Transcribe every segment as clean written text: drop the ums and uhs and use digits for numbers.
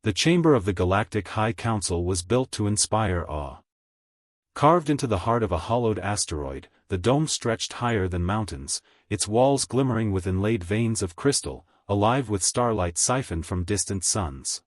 The chamber of the Galactic High Council was built to inspire awe. Carved into the heart of a hollowed asteroid, the dome stretched higher than mountains, its walls glimmering with inlaid veins of crystal, alive with starlight siphoned from distant suns.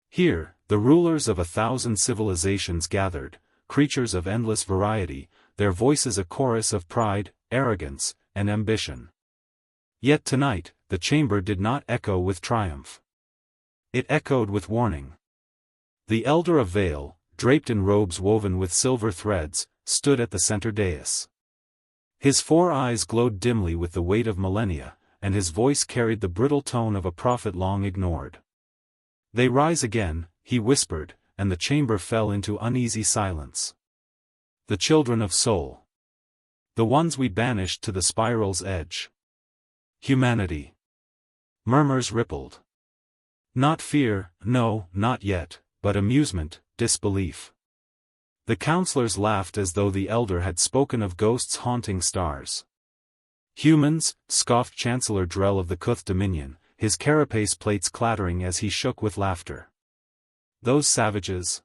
Here, the rulers of 1,000 civilizations gathered, creatures of endless variety, their voices a chorus of pride, arrogance, and ambition. Yet tonight, the chamber did not echo with triumph. It echoed with warning. The Elder of Vale, draped in robes woven with silver threads, stood at the center dais. His 4 eyes glowed dimly with the weight of millennia, and his voice carried the brittle tone of a prophet long ignored. "They rise again," he whispered, and the chamber fell into uneasy silence. "The children of soul. The ones we banished to the spiral's edge. Humanity." Murmurs rippled. Not fear, no, not yet, but amusement, disbelief. The counselors laughed as though the elder had spoken of ghosts haunting stars. "Humans," scoffed Chancellor Drell of the Kuth Dominion, his carapace plates clattering as he shook with laughter. "Those savages.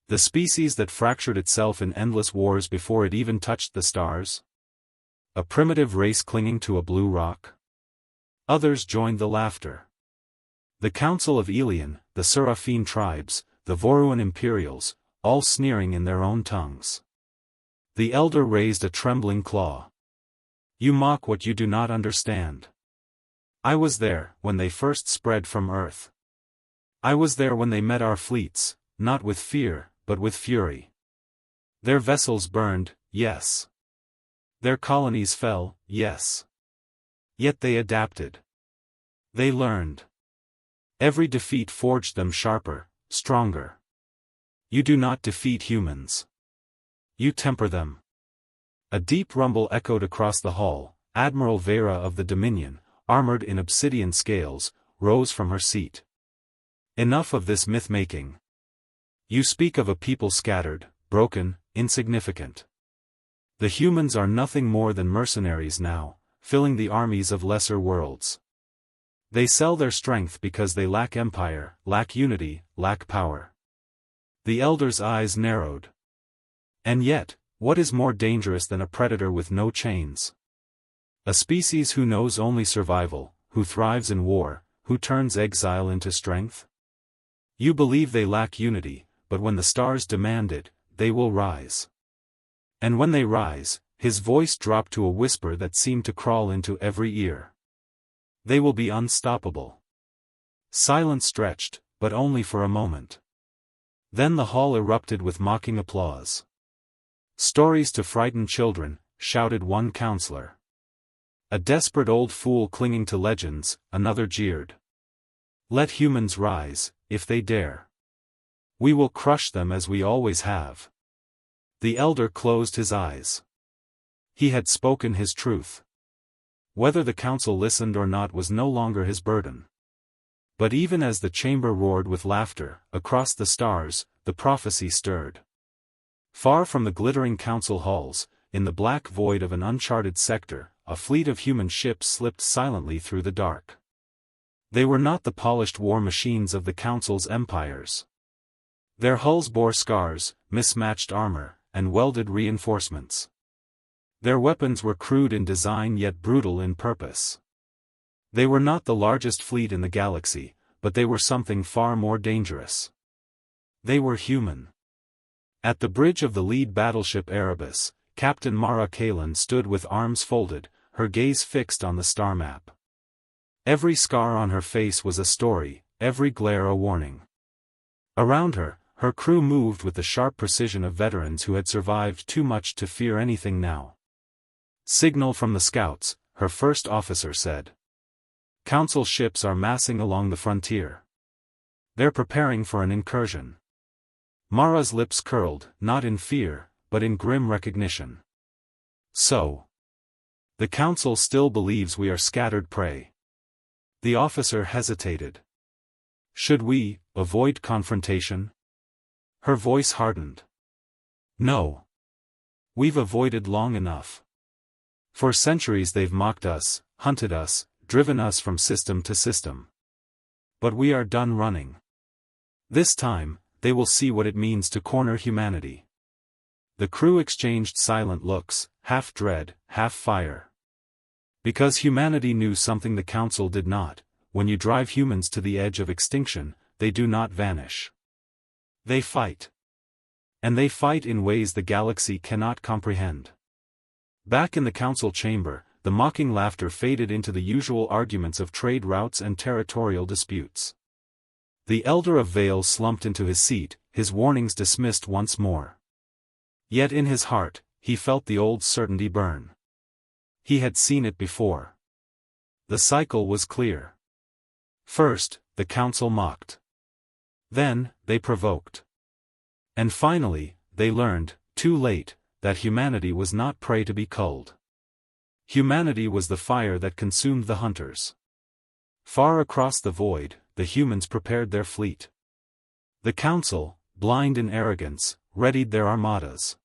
The species that fractured itself in endless wars before it even touched the stars? A primitive race clinging to a blue rock?" Others joined the laughter. The Council of Elion, the Seraphine tribes, the Voruan Imperials, all sneering in their own tongues. The elder raised a trembling claw. "You mock what you do not understand. I was there when they first spread from Earth. I was there when they met our fleets, not with fear, but with fury. Their vessels burned, yes. Their colonies fell, yes. Yet they adapted. They learned. Every defeat forged them sharper, stronger. You do not defeat humans. You temper them." A deep rumble echoed across the hall. Admiral Vera of the Dominion, armored in obsidian scales, rose from her seat. "Enough of this myth-making. You speak of a people scattered, broken, insignificant. The humans are nothing more than mercenaries now, filling the armies of lesser worlds. They sell their strength because they lack empire, lack unity, lack power." The elder's eyes narrowed. "And yet, what is more dangerous than a predator with no chains? A species who knows only survival, who thrives in war, who turns exile into strength? You believe they lack unity, but when the stars demand it, they will rise. And when they rise," his voice dropped to a whisper that seemed to crawl into every ear, "they will be unstoppable." Silence stretched, but only for a moment. Then the hall erupted with mocking applause. "Stories to frighten children," shouted one counselor. "A desperate old fool clinging to legends," another jeered. "Let humans rise, if they dare. We will crush them as we always have." The elder closed his eyes. He had spoken his truth. Whether the council listened or not was no longer his burden. But even as the chamber roared with laughter, across the stars, the prophecy stirred. Far from the glittering council halls, in the black void of an uncharted sector, a fleet of human ships slipped silently through the dark. They were not the polished war machines of the council's empires. Their hulls bore scars, mismatched armor, and welded reinforcements. Their weapons were crude in design yet brutal in purpose. They were not the largest fleet in the galaxy, but they were something far more dangerous. They were human. At the bridge of the lead battleship Erebus, Captain Mara Kalen stood with arms folded, her gaze fixed on the star map. Every scar on her face was a story, every glare a warning. Around her, her crew moved with the sharp precision of veterans who had survived too much to fear anything now. "Signal from the scouts," her first officer said. "Council ships are massing along the frontier. They're preparing for an incursion." Mara's lips curled, not in fear, but in grim recognition. "So. The council still believes we are scattered prey." The officer hesitated. "Should we avoid confrontation?" Her voice hardened. "No. We've avoided long enough. For centuries they've mocked us, hunted us, driven us from system to system. But we are done running. This time, they will see what it means to corner humanity. The crew exchanged silent looks, half dread, half fire. Because humanity knew something the Council did not: when you drive humans to the edge of extinction, they do not vanish. They fight. And they fight in ways the galaxy cannot comprehend. Back in the Council chamber, the mocking laughter faded into the usual arguments of trade routes and territorial disputes. The Elder of Vale slumped into his seat, his warnings dismissed once more. Yet in his heart, he felt the old certainty burn. He had seen it before. The cycle was clear. First, the Council mocked. Then, they provoked. And finally, they learned, too late, that humanity was not prey to be culled. Humanity was the fire that consumed the hunters. Far across the void, the humans prepared their fleet. The Council, blind in arrogance, readied their armadas.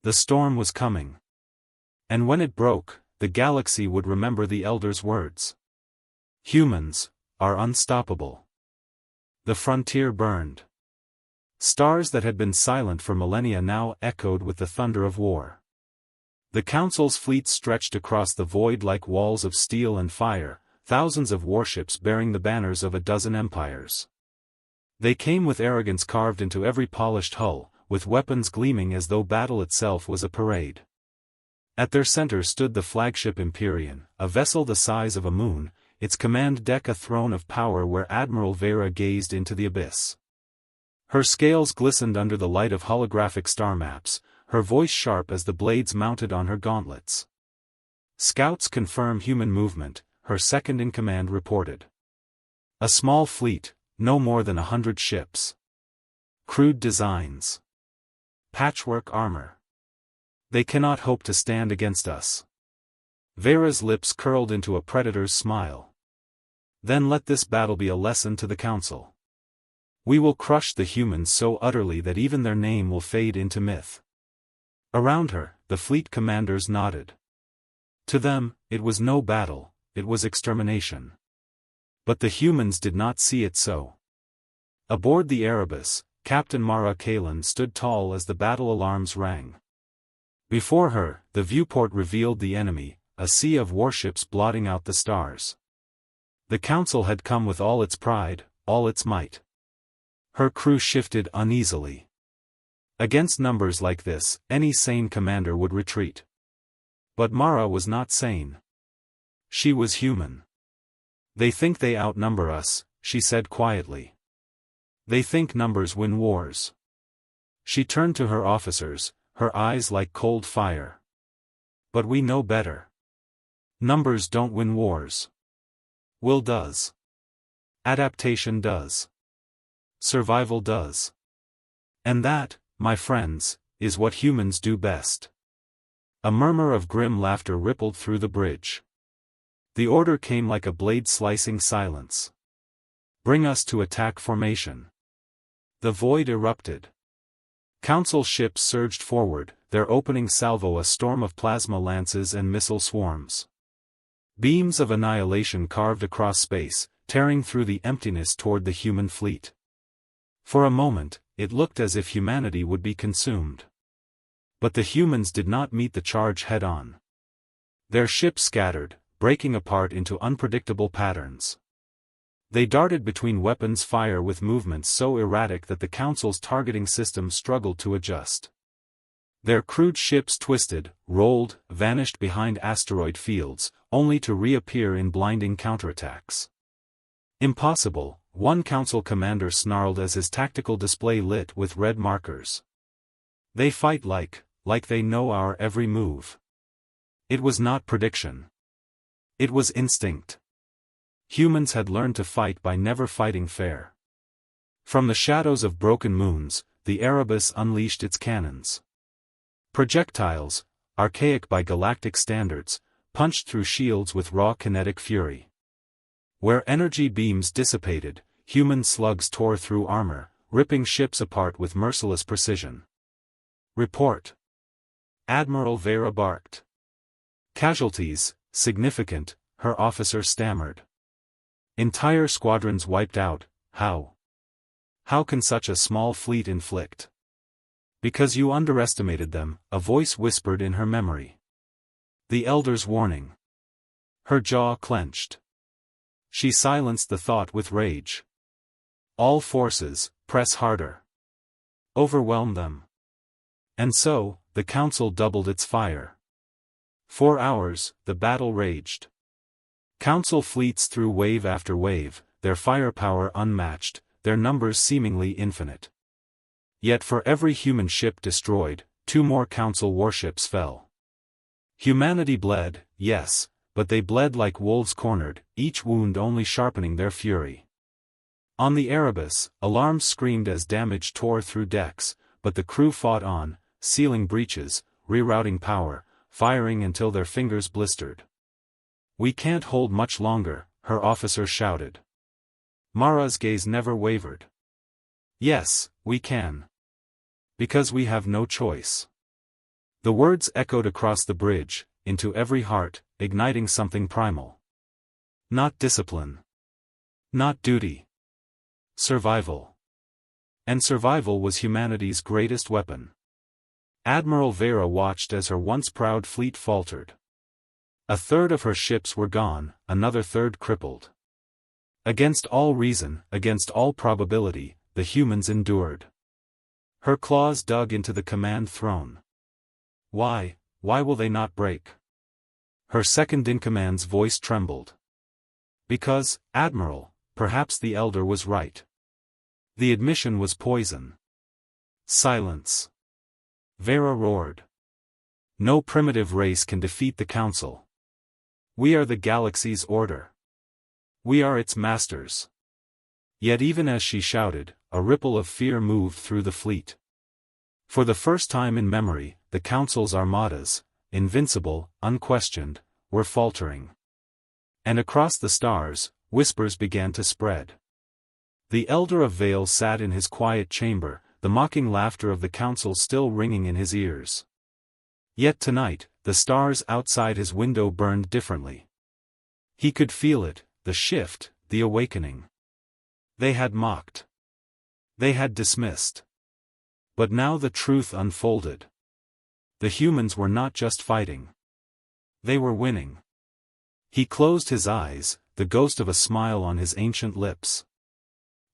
The storm was coming. And when it broke, the galaxy would remember the Elder's words. Humans are unstoppable. The frontier burned. Stars that had been silent for millennia now echoed with the thunder of war. The Council's fleet stretched across the void like walls of steel and fire, thousands of warships bearing the banners of a dozen empires. They came with arrogance carved into every polished hull, with weapons gleaming as though battle itself was a parade. At their center stood the flagship Empyrean, a vessel the size of a moon, its command deck a throne of power where Admiral Vera gazed into the abyss. Her scales glistened under the light of holographic star maps, her voice sharp as the blades mounted on her gauntlets. Scouts confirm human movement, her second-in-command reported. A small fleet, no more than 100 ships. Crude designs. Patchwork armor. They cannot hope to stand against us. Vera's lips curled into a predator's smile. Then let this battle be a lesson to the Council. We will crush the humans so utterly that even their name will fade into myth. Around her, the fleet commanders nodded. To them, it was no battle, it was extermination. But the humans did not see it so. Aboard the Erebus, Captain Mara Kalen stood tall as the battle alarms rang. Before her, the viewport revealed the enemy, a sea of warships blotting out the stars. The Council had come with all its pride, all its might. Her crew shifted uneasily. Against numbers like this, any sane commander would retreat. But Mara was not sane. She was human. They think they outnumber us, she said quietly. They think numbers win wars. She turned to her officers, her eyes like cold fire. But we know better. Numbers don't win wars. Will does. Adaptation does. Survival does. And that, my friends, is what humans do best. A murmur of grim laughter rippled through the bridge. The order came like a blade-slicing silence. Bring us to attack formation. The void erupted. Council ships surged forward, their opening salvo a storm of plasma lances and missile swarms. Beams of annihilation carved across space, tearing through the emptiness toward the human fleet. For a moment, it looked as if humanity would be consumed. But the humans did not meet the charge head-on. Their ships scattered, breaking apart into unpredictable patterns. They darted between weapons fire with movements so erratic that the Council's targeting system struggled to adjust. Their crude ships twisted, rolled, vanished behind asteroid fields, only to reappear in blinding counterattacks. Impossible, one Council commander snarled as his tactical display lit with red markers. They fight like they know our every move. It was not prediction. It was instinct. Humans had learned to fight by never fighting fair. From the shadows of broken moons, the Erebus unleashed its cannons. Projectiles, archaic by galactic standards, punched through shields with raw kinetic fury. Where energy beams dissipated, human slugs tore through armor, ripping ships apart with merciless precision. Report. Admiral Vera barked. Casualties, significant, her officer stammered. Entire squadrons wiped out, how? How can such a small fleet inflict? Because you underestimated them, a voice whispered in her memory. The elder's warning. Her jaw clenched. She silenced the thought with rage. All forces, press harder. Overwhelm them. And so, the council doubled its fire. 4 hours, the battle raged. Council fleets threw wave after wave, their firepower unmatched, their numbers seemingly infinite. Yet for every human ship destroyed, 2 more council warships fell. Humanity bled, yes, but they bled like wolves cornered, each wound only sharpening their fury. On the Erebus, alarms screamed as damage tore through decks, but the crew fought on, sealing breaches, rerouting power, firing until their fingers blistered. We can't hold much longer, her officer shouted. Mara's gaze never wavered. Yes, we can. Because we have no choice. The words echoed across the bridge, into every heart, igniting something primal. Not discipline. Not duty. Survival. And survival was humanity's greatest weapon. Admiral Vera watched as her once proud fleet faltered. A third of her ships were gone, another third crippled. Against all reason, against all probability, the humans endured. Her claws dug into the command throne. Why will they not break? Her second-in-command's voice trembled. Because, Admiral, perhaps the elder was right. The admission was poison. Silence. Vera roared. No primitive race can defeat the Council. We are the galaxy's order. We are its masters. Yet even as she shouted, a ripple of fear moved through the fleet. For the first time in memory, the Council's armadas, invincible, unquestioned, were faltering. And across the stars, whispers began to spread. The Elder of Vale sat in his quiet chamber, the mocking laughter of the Council still ringing in his ears. Yet tonight, the stars outside his window burned differently. He could feel it, the shift, the awakening. They had mocked. They had dismissed. But now the truth unfolded. The humans were not just fighting. They were winning. He closed his eyes, the ghost of a smile on his ancient lips.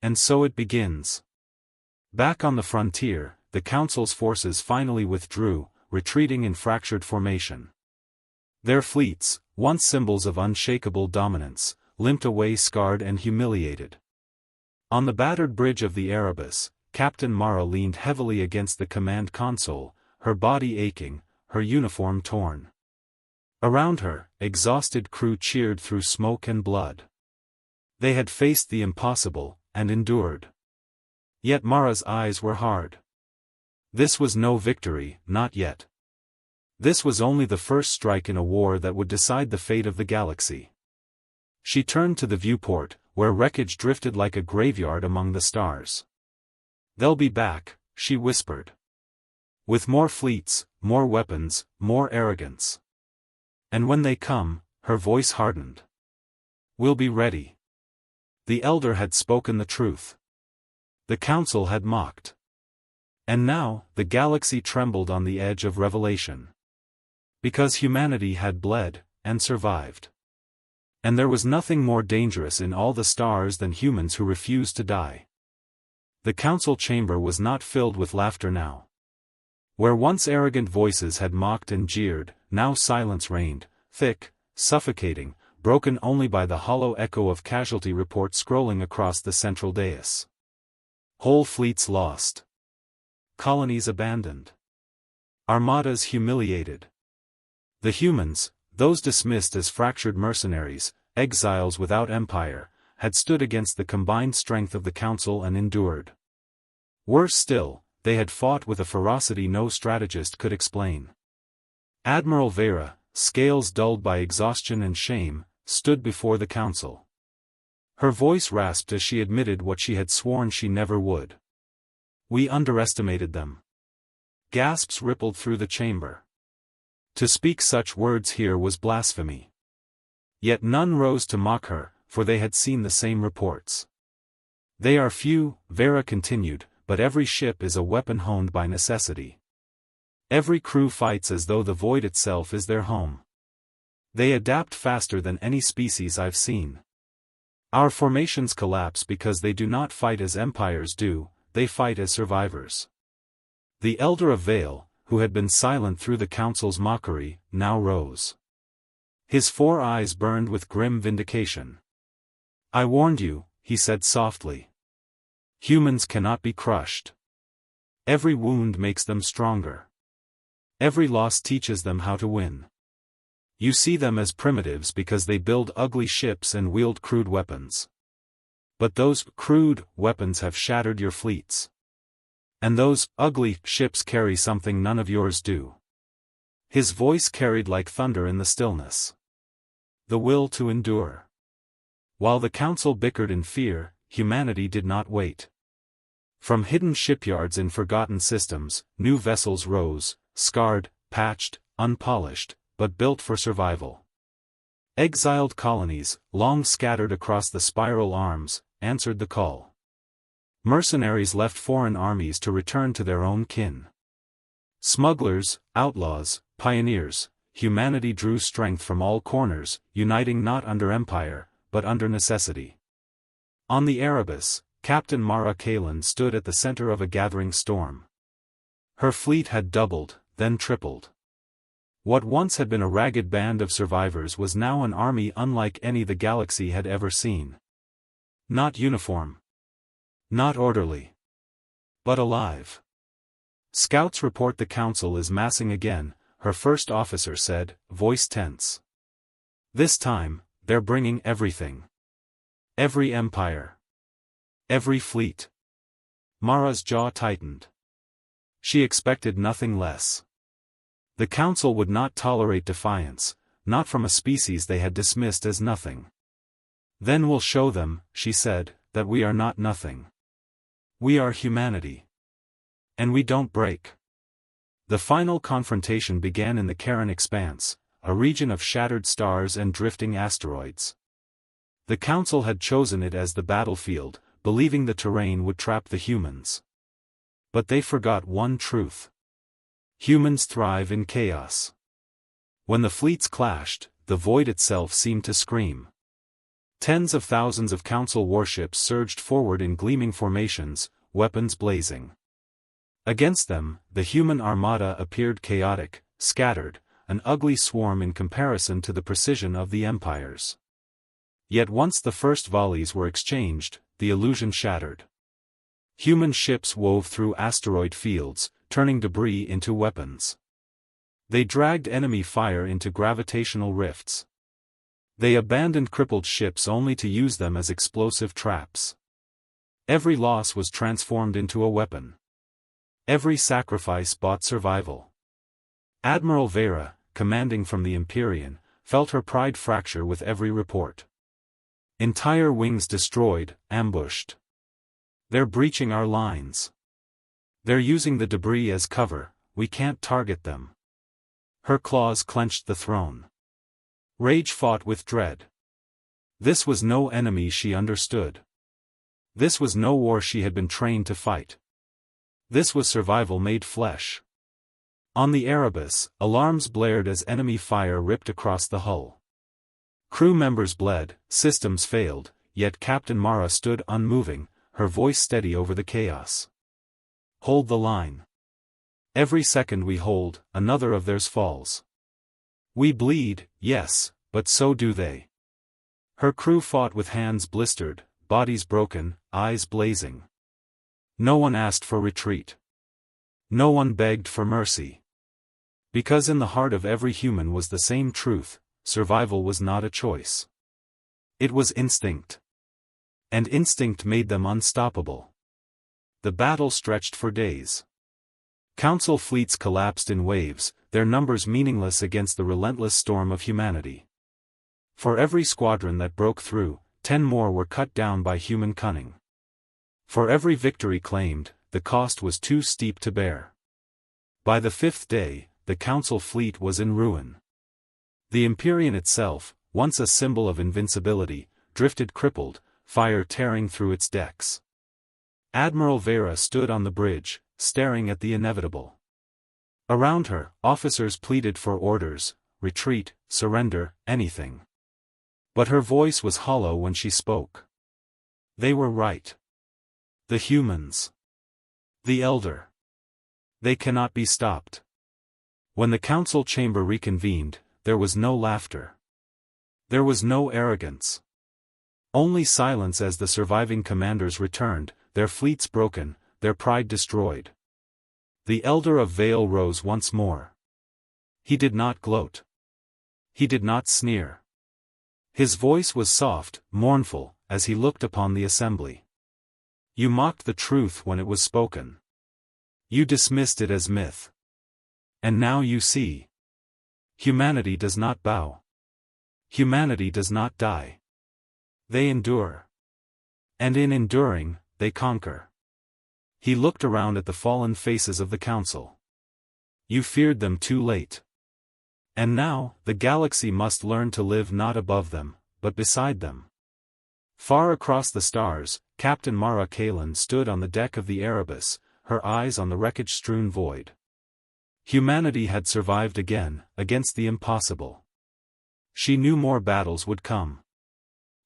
And so it begins. Back on the frontier, the Council's forces finally withdrew, retreating in fractured formation. Their fleets, once symbols of unshakable dominance, limped away scarred and humiliated. On the battered bridge of the Erebus, Captain Mara leaned heavily against the command console, her body aching, her uniform torn. Around her, exhausted crew cheered through smoke and blood. They had faced the impossible, and endured. Yet Mara's eyes were hard. This was no victory, not yet. This was only the first strike in a war that would decide the fate of the galaxy. She turned to the viewport, where wreckage drifted like a graveyard among the stars. They'll be back, she whispered. With more fleets, more weapons, more arrogance. And when they come, her voice hardened. We'll be ready. The Elder had spoken the truth. The Council had mocked. And now, the galaxy trembled on the edge of revelation. Because humanity had bled, and survived. And there was nothing more dangerous in all the stars than humans who refused to die. The Council chamber was not filled with laughter now. Where once arrogant voices had mocked and jeered, now silence reigned, thick, suffocating, broken only by the hollow echo of casualty reports scrolling across the central dais. Whole fleets lost. Colonies abandoned. Armadas humiliated. The humans, those dismissed as fractured mercenaries, exiles without empire, had stood against the combined strength of the Council and endured. Worse still, they had fought with a ferocity no strategist could explain. Admiral Vera, scales dulled by exhaustion and shame, stood before the Council. Her voice rasped as she admitted what she had sworn she never would. We underestimated them. Gasps rippled through the chamber. To speak such words here was blasphemy. Yet none rose to mock her, for they had seen the same reports. They are few, Vera continued, but every ship is a weapon honed by necessity. Every crew fights as though the void itself is their home. They adapt faster than any species I've seen. Our formations collapse because they do not fight as empires do, they fight as survivors. The Elder of Vale, who had been silent through the council's mockery, now rose. His 4 eyes burned with grim vindication. I warned you, he said softly. Humans cannot be crushed. Every wound makes them stronger. Every loss teaches them how to win. You see them as primitives because they build ugly ships and wield crude weapons. But those crude weapons have shattered your fleets. And those ugly ships carry something none of yours do. His voice carried like thunder in the stillness. The will to endure. While the council bickered in fear, humanity did not wait. From hidden shipyards in forgotten systems, new vessels rose, scarred, patched, unpolished, but built for survival. Exiled colonies, long scattered across the spiral arms, answered the call. Mercenaries left foreign armies to return to their own kin. Smugglers, outlaws, pioneers, humanity drew strength from all corners, uniting not under empire, but under necessity. On the Erebus, Captain Mara Kalen stood at the center of a gathering storm. Her fleet had doubled, then tripled. What once had been a ragged band of survivors was now an army unlike any the galaxy had ever seen. Not uniform. Not orderly. But alive. Scouts report the council is massing again, her first officer said, voice tense. This time, they're bringing everything. Every empire. Every fleet. Mara's jaw tightened. She expected nothing less. The council would not tolerate defiance, not from a species they had dismissed as nothing. Then we'll show them, she said, that we are not nothing. We are humanity. And we don't break. The final confrontation began in the Karen Expanse, a region of shattered stars and drifting asteroids. The council had chosen it as the battlefield, believing the terrain would trap the humans. But they forgot one truth. Humans thrive in chaos. When the fleets clashed, the void itself seemed to scream. Tens of thousands of council warships surged forward in gleaming formations, weapons blazing. Against them, the human armada appeared chaotic, scattered, an ugly swarm in comparison to the precision of the empires. Yet once the first volleys were exchanged, the illusion shattered. Human ships wove through asteroid fields, turning debris into weapons. They dragged enemy fire into gravitational rifts. They abandoned crippled ships only to use them as explosive traps. Every loss was transformed into a weapon. Every sacrifice bought survival. Admiral Vera, commanding from the Empyrean, felt her pride fracture with every report. Entire wings destroyed, ambushed. They're breaching our lines. They're using the debris as cover, we can't target them. Her claws clenched the throne. Rage fought with dread. This was no enemy she understood. This was no war she had been trained to fight. This was survival made flesh. On the Erebus, alarms blared as enemy fire ripped across the hull. Crew members bled, systems failed, yet Captain Mara stood unmoving, her voice steady over the chaos. Hold the line. Every second we hold, another of theirs falls. We bleed, yes, but so do they. Her crew fought with hands blistered, bodies broken, eyes blazing. No one asked for retreat. No one begged for mercy. Because in the heart of every human was the same truth, survival was not a choice. It was instinct. And instinct made them unstoppable. The battle stretched for days. Council fleets collapsed in waves, their numbers meaningless against the relentless storm of humanity. For every squadron that broke through, 10 more were cut down by human cunning. For every victory claimed, the cost was too steep to bear. By the 5th day, the council fleet was in ruin. The Empyrean itself, once a symbol of invincibility, drifted crippled, fire tearing through its decks. Admiral Vera stood on the bridge, staring at the inevitable. Around her, officers pleaded for orders, retreat, surrender, anything. But her voice was hollow when she spoke. They were right. The humans. The Elder. They cannot be stopped. When the council chamber reconvened, there was no laughter. There was no arrogance. Only silence as the surviving commanders returned, their fleets broken, their pride destroyed. The Elder of Vale rose once more. He did not gloat. He did not sneer. His voice was soft, mournful, as he looked upon the assembly. You mocked the truth when it was spoken. You dismissed it as myth. And now you see. Humanity does not bow. Humanity does not die. They endure. And in enduring, they conquer. He looked around at the fallen faces of the council. You feared them too late. And now, the galaxy must learn to live not above them, but beside them. Far across the stars, Captain Mara Kalen stood on the deck of the Erebus, her eyes on the wreckage-strewn void. Humanity had survived again, against the impossible. She knew more battles would come.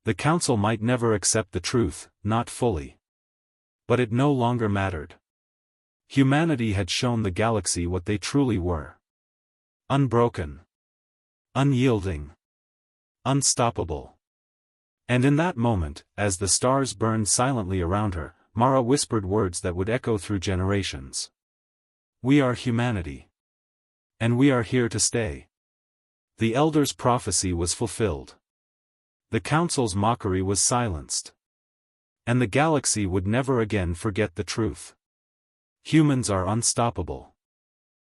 The council might never accept the truth, not fully. But it no longer mattered. Humanity had shown the galaxy what they truly were. Unbroken. Unyielding. Unstoppable. And in that moment, as the stars burned silently around her, Mara whispered words that would echo through generations. We are humanity. And we are here to stay. The Elder's prophecy was fulfilled. The Council's mockery was silenced. And the galaxy would never again forget the truth. Humans are unstoppable.